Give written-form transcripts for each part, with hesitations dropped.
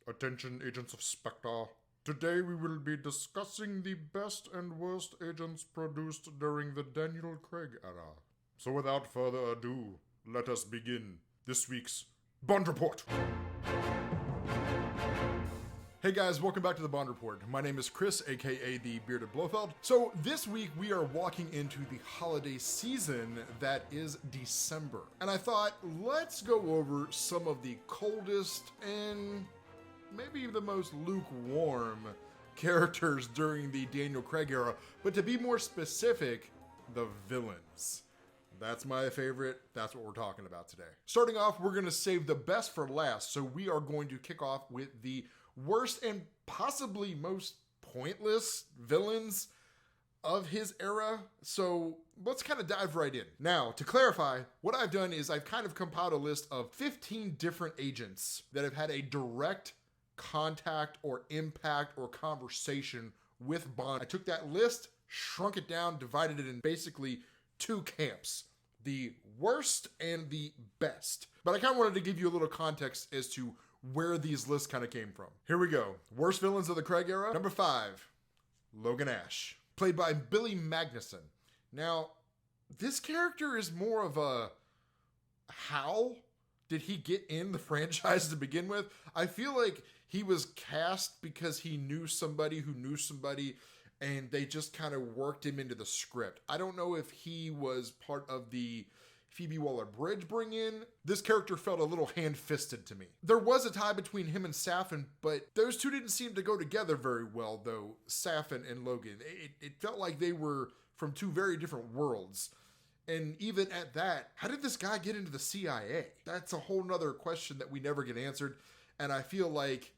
Attention, agents of Spectre. Today we will be discussing the best and worst agents produced during the Daniel Craig era. So without further ado, let us begin this week's Bond Report. Hey guys, welcome back to the Bond Report. My name is Chris, aka the Bearded Blofeld. So this week we are walking into the holiday season that is December. And I thought, let's go over some of the coldest and maybe the most lukewarm characters during the Daniel Craig era, but to be more specific, the villains. That's my favorite. That's what we're talking about today. Starting off, we're going to save the best for last, so we are going to kick off with the worst and possibly most pointless villains of his era. So let's kind of dive right in. Now, to clarify, what I've done is I've kind of compiled a list of 15 different agents that have had a direct contact or impact or conversation with Bond. I took that list, shrunk it down, divided it in basically two camps, the worst and the best. But I kind of wanted to give you a little context as to where these lists kind of came from. Here we go. Worst villains of the Craig era. Number 5, Logan Ash, played by Billy Magnuson. Now, this character is more of a how did he get in the franchise to begin with? I feel like he was cast because he knew somebody who knew somebody, and they just kind of worked him into the script. I don't know if he was part of the Phoebe Waller-Bridge bring-in. This character felt a little hand-fisted to me. There was a tie between him and Safin, but those two didn't seem to go together very well, though, Safin and Logan. It felt like they were from two very different worlds. And even at that, how did this guy get into the CIA? That's a whole nother question that we never get answered. And I feel like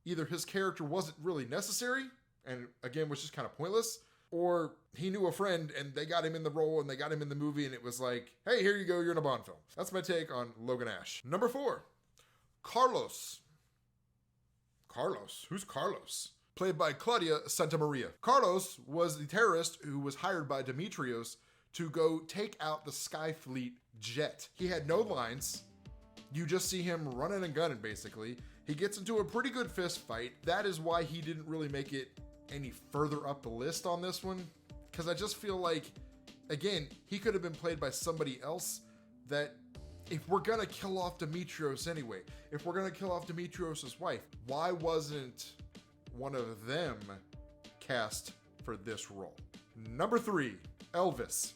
either his character wasn't really necessary, and again, was just kind of pointless, or he knew a friend and they got him in the role and they got him in the movie and it was like, hey, here you go, you're in a Bond film. That's my take on Logan Ash. Number 4, Carlos. Carlos? Who's Carlos? Played by Claudia Santamaria. Carlos was the terrorist who was hired by Demetrios to go take out the Skyfleet jet. He had no lines. You just see him running and gunning, basically. He gets into a pretty good fist fight. That is why he didn't really make it any further up the list on this one, because I just feel like, again, he could have been played by somebody else. That if we're gonna kill off Demetrios anyway, if we're gonna kill off Demetrios' wife, why wasn't one of them cast for this role? Number 3, Elvis,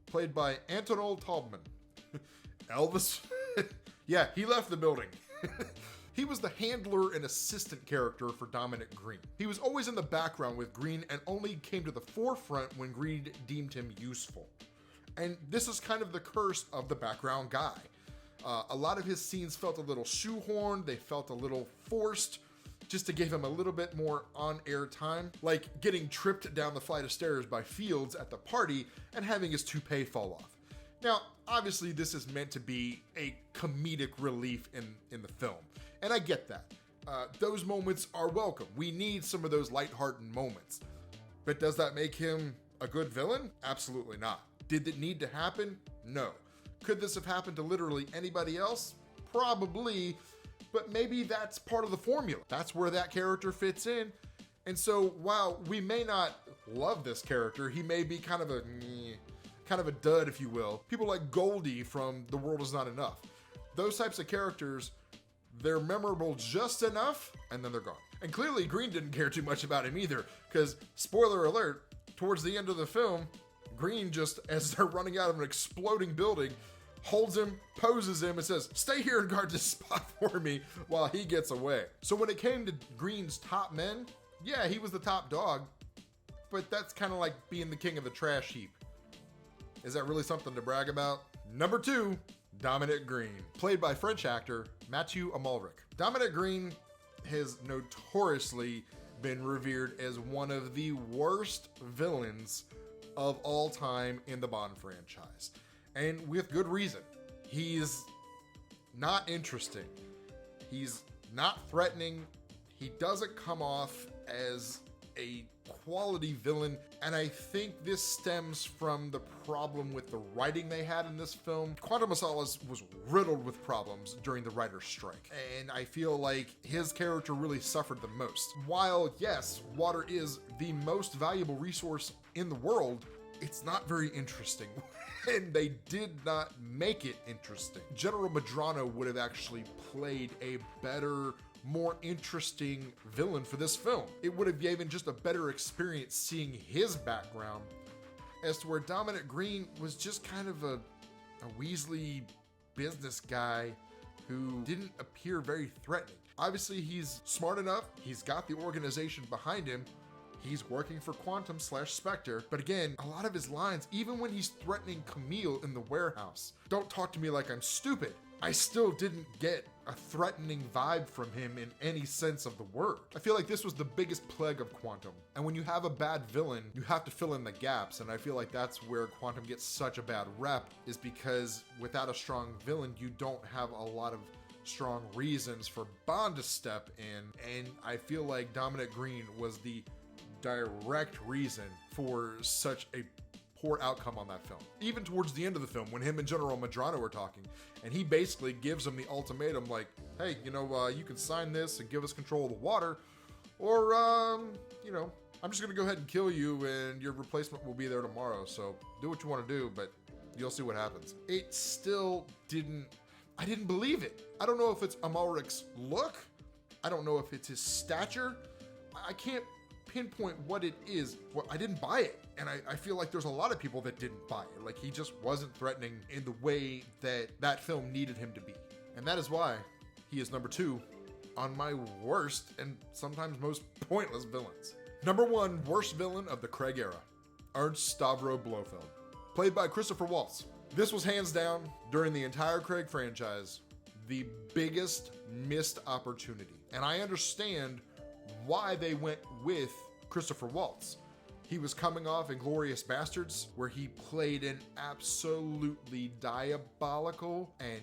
played by Antonol Taubman. Elvis? Yeah, he left the building. He was the handler and assistant character for Dominic Green. He was always in the background with Green and only came to the forefront when Green deemed him useful. And this is kind of the curse of the background guy. A lot of his scenes felt a little shoehorned, they felt a little forced, just to give him a little bit more on-air time, like getting tripped down the flight of stairs by Fields at the party and having his toupee fall off. Now, obviously this is meant to be a comedic relief in the film, and I get that. Those moments are welcome. We need some of those lighthearted moments. But does that make him a good villain? Absolutely not. Did it need to happen? No. Could this have happened to literally anybody else? Probably, but maybe that's part of the formula. That's where that character fits in. And so while we may not love this character, he may be kind of a dud, if you will. People like Goldie from The World Is Not Enough. Those types of characters, they're memorable just enough, and then they're gone. And clearly Green didn't care too much about him either, because, spoiler alert, towards the end of the film, Green just, as they're running out of an exploding building, holds him, poses him, and says, stay here and guard this spot for me while he gets away. So when it came to Green's top men, yeah, he was the top dog, but that's kind of like being the king of the trash heap. Is that really something to brag about? Number 2, Dominic Green, played by French actor Mathieu Amalric. Dominic Green has notoriously been revered as one of the worst villains of all time in the Bond franchise. And with good reason. He's not interesting. He's not threatening. He doesn't come off as a quality villain, and I think this stems from the problem with the writing they had in this film. Quantum of Solace was riddled with problems during the writer's strike, and I feel like his character really suffered the most. While, yes, water is the most valuable resource in the world, it's not very interesting. And they did not make it interesting. General Medrano would have actually played a better, more interesting villain for this film. It would have given just a better experience seeing his background, as to where Dominic Green was just kind of a Weasley business guy who didn't appear very threatening. Obviously, he's smart enough, he's got the organization behind him, he's working for Quantum/Spectre, but again, a lot of his lines, even when he's threatening Camille in the warehouse, don't talk to me like I'm stupid. I still didn't get a threatening vibe from him in any sense of the word. I feel like this was the biggest plague of Quantum. And when you have a bad villain, you have to fill in the gaps. And I feel like that's where Quantum gets such a bad rep, is because without a strong villain, you don't have a lot of strong reasons for Bond to step in. And I feel like Dominic Green was the direct reason for such a poor outcome on that film. Even towards the end of the film, when him and General Medrano were talking, and he basically gives him the ultimatum like, hey, you can sign this and give us control of the water, or, I'm just gonna go ahead and kill you and your replacement will be there tomorrow, so do what you want to do, but you'll see what happens. It still I didn't believe it. I don't know if it's Amalric's look, I don't know if it's his stature, I can't pinpoint what it is. Well, I didn't buy it. And I feel like there's a lot of people that didn't buy it. Like, he just wasn't threatening in the way that film needed him to be. And that is why he is number 2 on my worst and sometimes most pointless villains. Number 1 worst villain of the Craig era, Ernst Stavro Blofeld, played by Christopher Waltz. This was hands down, during the entire Craig franchise, the biggest missed opportunity. And I understand why they went with Christopher Waltz. He was coming off Inglourious Bastards, where he played an absolutely diabolical and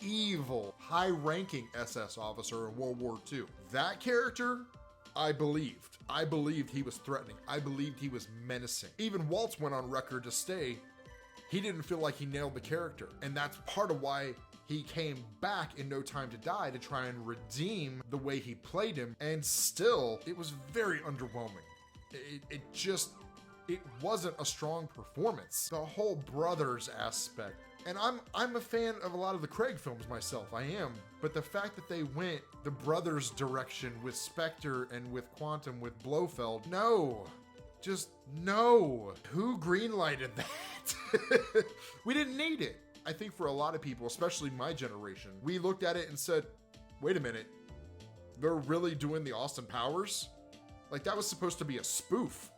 evil, high-ranking SS officer in World War II. That character, I believed. I believed he was threatening. I believed he was menacing. Even Waltz went on record to say he didn't feel like he nailed the character, and that's part of why he came back in No Time to Die to try and redeem the way he played him, and still, it was very underwhelming. It wasn't a strong performance. The whole brothers aspect, and I'm a fan of a lot of the Craig films myself, I am, but the fact that they went the brothers direction with Spectre and with Quantum with Blofeld, no. Just no. Who greenlighted that? We didn't need it. I think for a lot of people, especially my generation, we looked at it and said, wait a minute, they're really doing the Austin Powers? Like, that was supposed to be a spoof.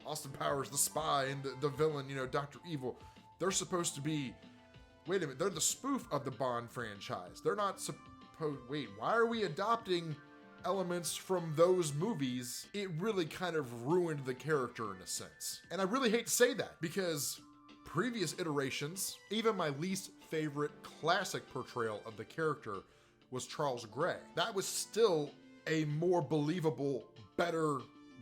Austin Powers, the spy, and the villain, Dr. Evil. They're supposed to be, wait a minute, they're the spoof of the Bond franchise. They're not wait, why are we adopting elements from those movies? It really kind of ruined the character in a sense. And I really hate to say that, because previous iterations, even my least favorite classic portrayal of the character was Charles Gray. That was still a more believable, better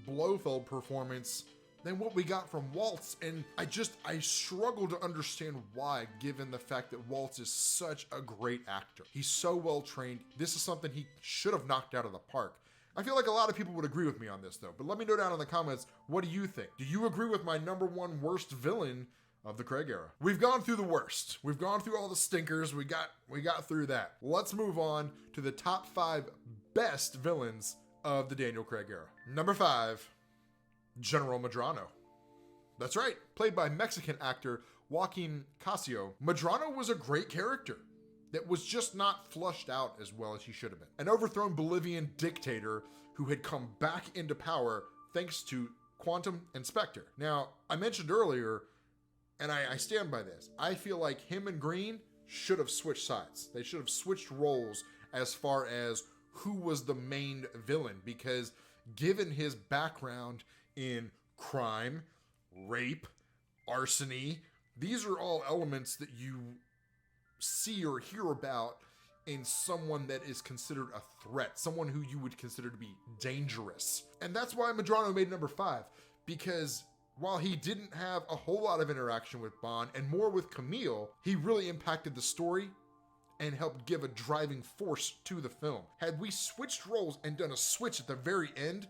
Blofeld performance than what we got from Waltz, and I struggle to understand why, given the fact that Waltz is such a great actor. He's so well trained. This is something he should have knocked out of the park. I feel like a lot of people would agree with me on this though, but let me know down in the comments, what do you think? Do you agree with my number 1 worst villain of the Craig era? We've gone through the worst. We've gone through all the stinkers. We got through that. Let's move on to the top 5 best villains of the Daniel Craig era. Number 5, General Medrano. That's right, played by Mexican actor Joaquin Casio. Medrano was a great character that was just not flushed out as well as he should have been. An overthrown Bolivian dictator who had come back into power thanks to Quantum and Spectre. Now, I mentioned earlier, and I stand by this, I feel like him and Green should have switched sides. They should have switched roles as far as who was the main villain, because given his background in crime, rape, larceny, these are all elements that you see or hear about in someone that is considered a threat, someone who you would consider to be dangerous. And that's why Medrano made number 5, because while he didn't have a whole lot of interaction with Bond and more with Camille, he really impacted the story and helped give a driving force to the film. Had we switched roles and done a switch at the very end,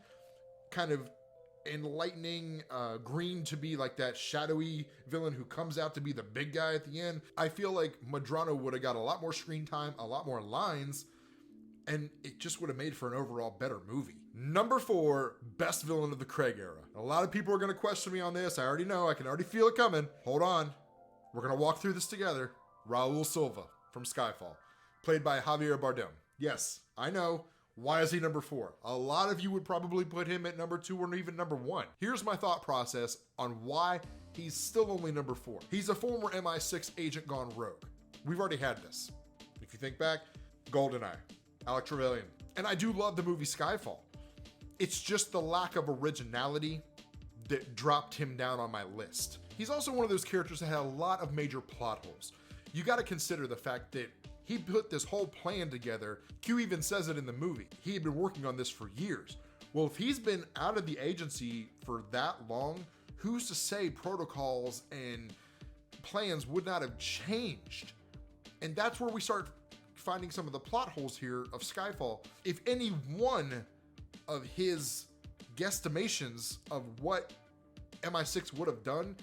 kind of enlightening Green to be like that shadowy villain who comes out to be the big guy at the end, I feel like Medrano would have got a lot more screen time, a lot more lines, and it just would have made for an overall better movie. Number 4, best villain of the Craig era. A lot of people are going to question me on this. I already know. I can already feel it coming. Hold on. We're going to walk through this together. Raul Silva from Skyfall, played by Javier Bardem. Yes, I know. Why is he number 4? A lot of you would probably put him at number 2 or even number 1. Here's my thought process on why he's still only number 4. He's a former MI6 agent gone rogue. We've already had this. If you think back, GoldenEye, Alec Trevelyan. And I do love the movie Skyfall. It's just the lack of originality that dropped him down on my list. He's also one of those characters that had a lot of major plot holes. You got to consider the fact that he put this whole plan together. Q even says it in the movie. He had been working on this for years. Well, if he's been out of the agency for that long, who's to say protocols and plans would not have changed? And that's where we start finding some of the plot holes here of Skyfall. If any one of his guesstimations of what MI6 would have done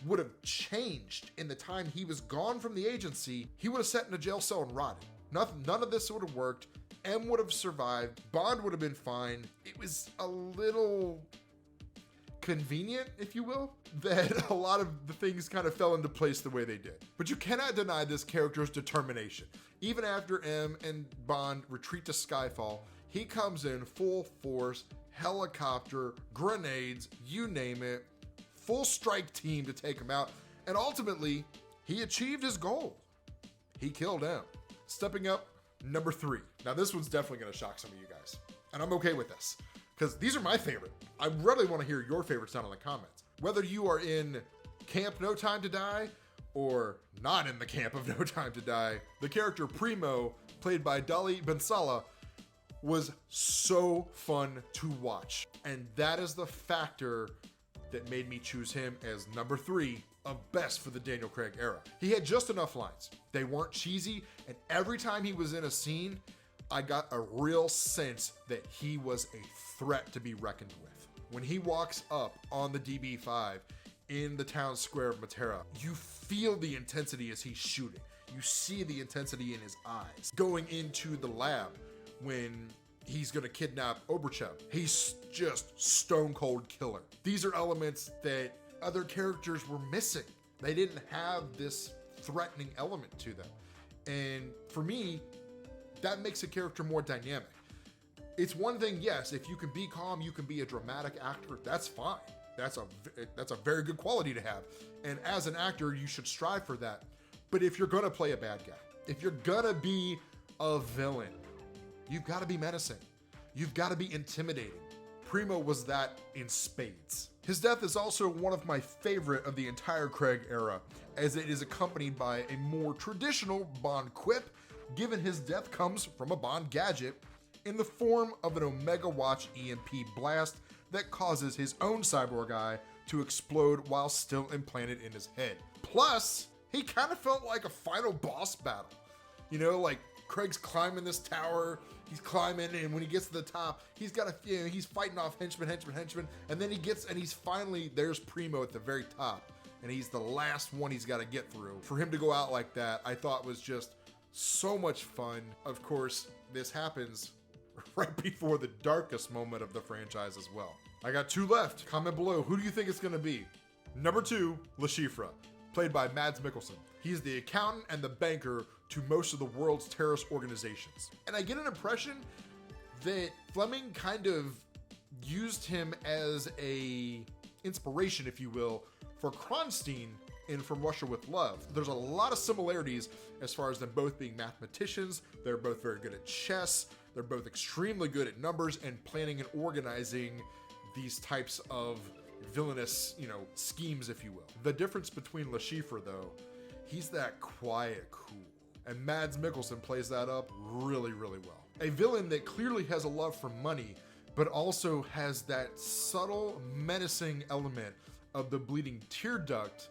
would have changed in the time he was gone from the agency, he would have sat in a jail cell and rotted. None of this would have worked. M would have survived. Bond would have been fine. It was a little convenient, if you will, that a lot of the things kind of fell into place the way they did. But you cannot deny this character's determination. Even after M and Bond retreat to Skyfall, he comes in full force, helicopter, grenades, you name it, full strike team to take him out, and ultimately, he achieved his goal. He killed M. Stepping up, number 3. Now this one's definitely gonna shock some of you guys, and I'm okay with this, because these are my favorite. I really wanna hear your favorites down in the comments. Whether you are in Camp No Time to Die, or not in the camp of No Time to Die, the character Primo, played by Dali Bensala, was so fun to watch. And that is the factor that made me choose him as number 3 of best for the Daniel Craig era. He had just enough lines. They weren't cheesy, and every time he was in a scene, I got a real sense that he was a threat to be reckoned with. When he walks up on the DB5 in the town square of Matera, you feel the intensity as he's shooting. You see the intensity in his eyes. Going into the lab, when he's gonna kidnap Oberchev, he's just stone cold killer. These are elements that other characters were missing. They didn't have this threatening element to them. And for me, that makes a character more dynamic. It's one thing, yes, if you can be calm, you can be a dramatic actor, that's fine. That's a very good quality to have. And as an actor, you should strive for that. But if you're gonna play a bad guy, if you're gonna be a villain, you've got to be menacing. You've got to be intimidating. Primo was that in spades. His death is also one of my favorite of the entire Craig era, as it is accompanied by a more traditional Bond quip, given his death comes from a Bond gadget in the form of an Omega Watch EMP blast that causes his own cyborg eye to explode while still implanted in his head. Plus, he kind of felt like a final boss battle. You know, like Craig's climbing this tower, he's climbing, and when he gets to the top, he's got he's fighting off henchmen, and then he's finally, there's Primo at the very top, and he's the last one he's got to get through. For him to go out like that, I thought was just so much fun. Of course, this happens right before the darkest moment of the franchise as well. I got 2 left. Comment below, who do you think it's gonna be? Number 2, Le Chiffre, played by Mads Mikkelsen. He's the accountant and the banker to most of the world's terrorist organizations. And I get an impression that Fleming kind of used him as a inspiration, if you will, for Kronstein in From Russia with Love. There's a lot of similarities as far as them both being mathematicians. They're both very good at chess. They're both extremely good at numbers and planning and organizing these types of villainous, schemes, if you will. The difference between Le Chiffre, though, he's that quiet, cool. And Mads Mikkelsen plays that up really, really well. A villain that clearly has a love for money, but also has that subtle, menacing element of the bleeding tear duct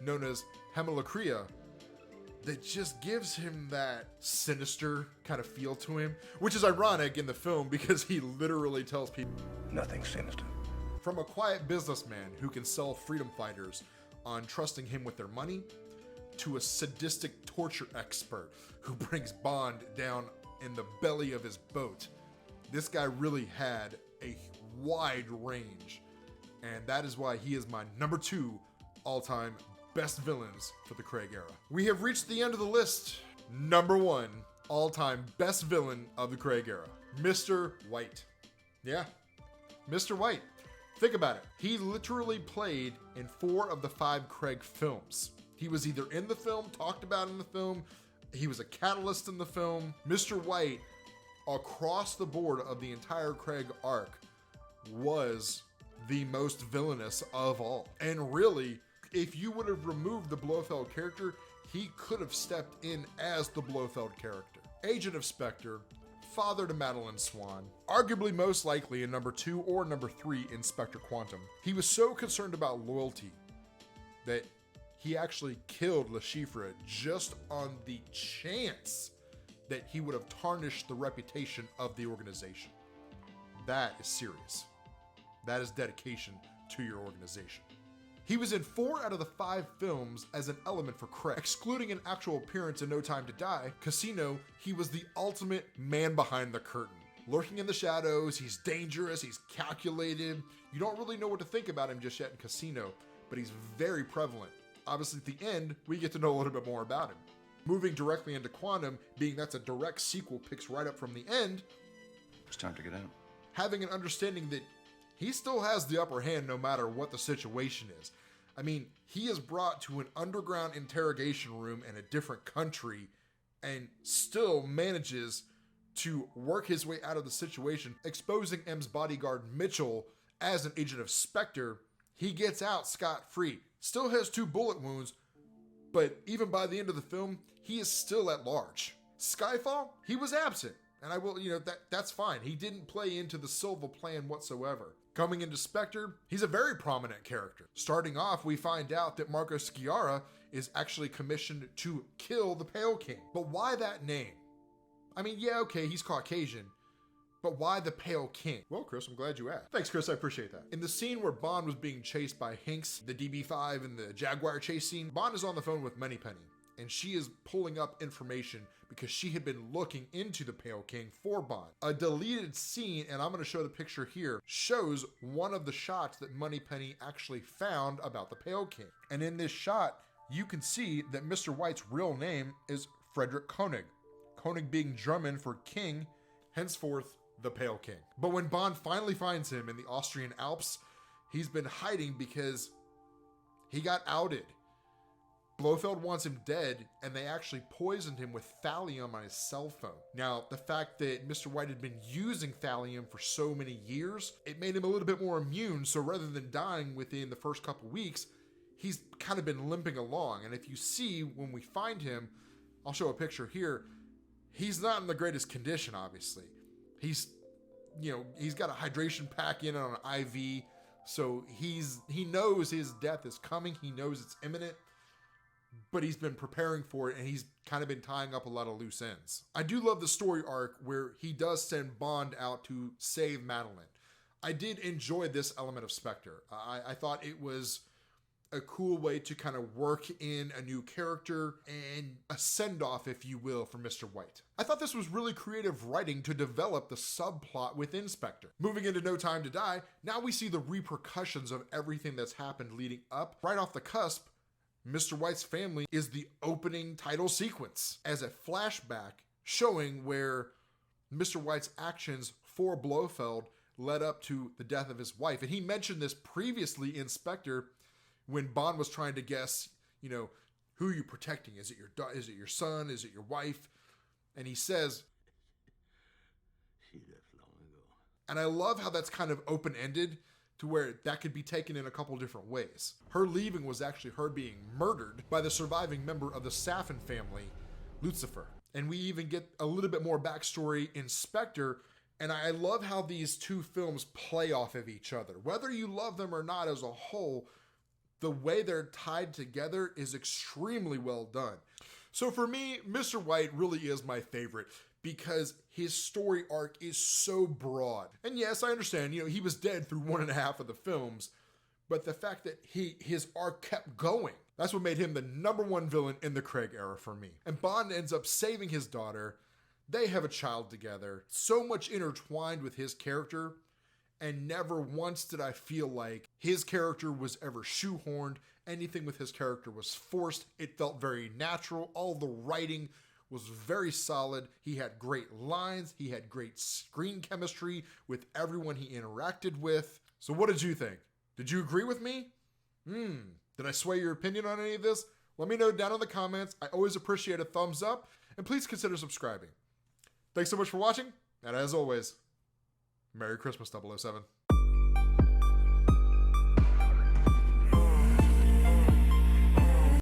known as hemolacria that just gives him that sinister kind of feel to him, which is ironic in the film because he literally tells people, Nothing sinister. from a quiet businessman who can sell freedom fighters on trusting him with their money to a sadistic torture expert who brings Bond down in the belly of his boat. This guy really had a wide range, and that is why he is my number 2 all-time best villains for the Craig era. We have reached the end of the list. Number 1 all-time best villain of the Craig era, Mr. White. Yeah, Mr. White. Think about it. He literally played in 4 of the 5 Craig films. He was either in the film, talked about in the film, he was a catalyst in the film. Mr. White, across the board of the entire Craig arc, was the most villainous of all. And really, if you would have removed the Blofeld character, he could have stepped in as the Blofeld character. Agent of Spectre, father to Madeline Swan, arguably most likely in number 2 or number 3 in Spectre Quantum. He was so concerned about loyalty that he actually killed Le Chiffre just on the chance that he would have tarnished the reputation of the organization. That is serious. That is dedication to your organization. He was in 4 out of the 5 films as an element for Craig. Excluding an actual appearance in No Time to Die, Casino, he was the ultimate man behind the curtain. Lurking in the shadows, he's dangerous, he's calculated. You don't really know what to think about him just yet in Casino, but he's very prevalent. Obviously at the end, we get to know a little bit more about him. Moving directly into Quantum, being that's a direct sequel, picks right up from the end. It's time to get out. Having an understanding that he still has the upper hand no matter what the situation is. I mean, he is brought to an underground interrogation room in a different country and still manages to work his way out of the situation, exposing M's bodyguard Mitchell as an agent of Spectre. He gets out scot-free. Still has 2 bullet wounds, but even by the end of the film, he is still at large. Skyfall, he was absent. And I will, that's fine. He didn't play into the Silva plan whatsoever. Coming into Spectre, he's a very prominent character. Starting off, we find out that Marco Sciarra is actually commissioned to kill the Pale King. But why that name? I mean, yeah, okay, he's Caucasian, but why the Pale King? Well, Chris, I'm glad you asked. Thanks, Chris, I appreciate that. In the scene where Bond was being chased by Hinks, the DB5 and the Jaguar chase scene, Bond is on the phone with Moneypenny, and she is pulling up information because she had been looking into the Pale King for Bond. A deleted scene, and I'm going to show the picture here, shows one of the shots that Moneypenny actually found about the Pale King. And in this shot, you can see that Mr. White's real name is Frederick Koenig. Koenig being German for king, henceforth the Pale King. But when Bond finally finds him in the Austrian Alps, he's been hiding because he got outed. Blofeld wants him dead, and they actually poisoned him with thallium on his cell phone. Now, the fact that Mr. White had been using thallium for so many years, it made him a little bit more immune, so rather than dying within the first couple weeks, he's kind of been limping along. And if you see, when we find him, I'll show a picture here, he's not in the greatest condition, obviously. He's got a hydration pack in on an IV, so he knows his death is coming, he knows it's imminent, but he's been preparing for it, and he's kind of been tying up a lot of loose ends. I do love the story arc where he does send Bond out to save Madeline. I did enjoy this element of Spectre. I thought it was a cool way to kind of work in a new character and a send-off, if you will, for Mr. White. I thought this was really creative writing to develop the subplot within Spectre. Moving into No Time to Die, now we see the repercussions of everything that's happened leading up. Right off the cusp, Mr. White's family is the opening title sequence as a flashback showing where Mr. White's actions for Blofeld led up to the death of his wife. And he mentioned this previously in Spectre when Bond was trying to guess, who are you protecting? Is it your son? Is it your wife? And he says, She left long ago. And I love how that's kind of open-ended to where that could be taken in a couple different ways. Her leaving was actually her being murdered by the surviving member of the Safin family Lucifer. And we even get a little bit more backstory in Spectre. And I love how these two films play off of each other. Whether you love them or not as a whole, the way they're tied together is extremely well done. So for me, Mr. White really is my favorite because his story arc is so broad. And yes, I understand, he was dead through 1.5 of the films, but the fact that his arc kept going, that's what made him the #1 villain in the Craig era for me. And Bond ends up saving his daughter. They have a child together, so much intertwined with his character, and never once did I feel like his character was ever shoehorned. Anything with his character was forced. It felt very natural. All the writing was very solid. He had great lines. He had great screen chemistry with everyone he interacted with. So what did you think? Did you agree with me? Did I sway your opinion on any of this? Let me know down in the comments. I always appreciate a thumbs up, and please consider subscribing. Thanks so much for watching, and as always, Merry Christmas, 007.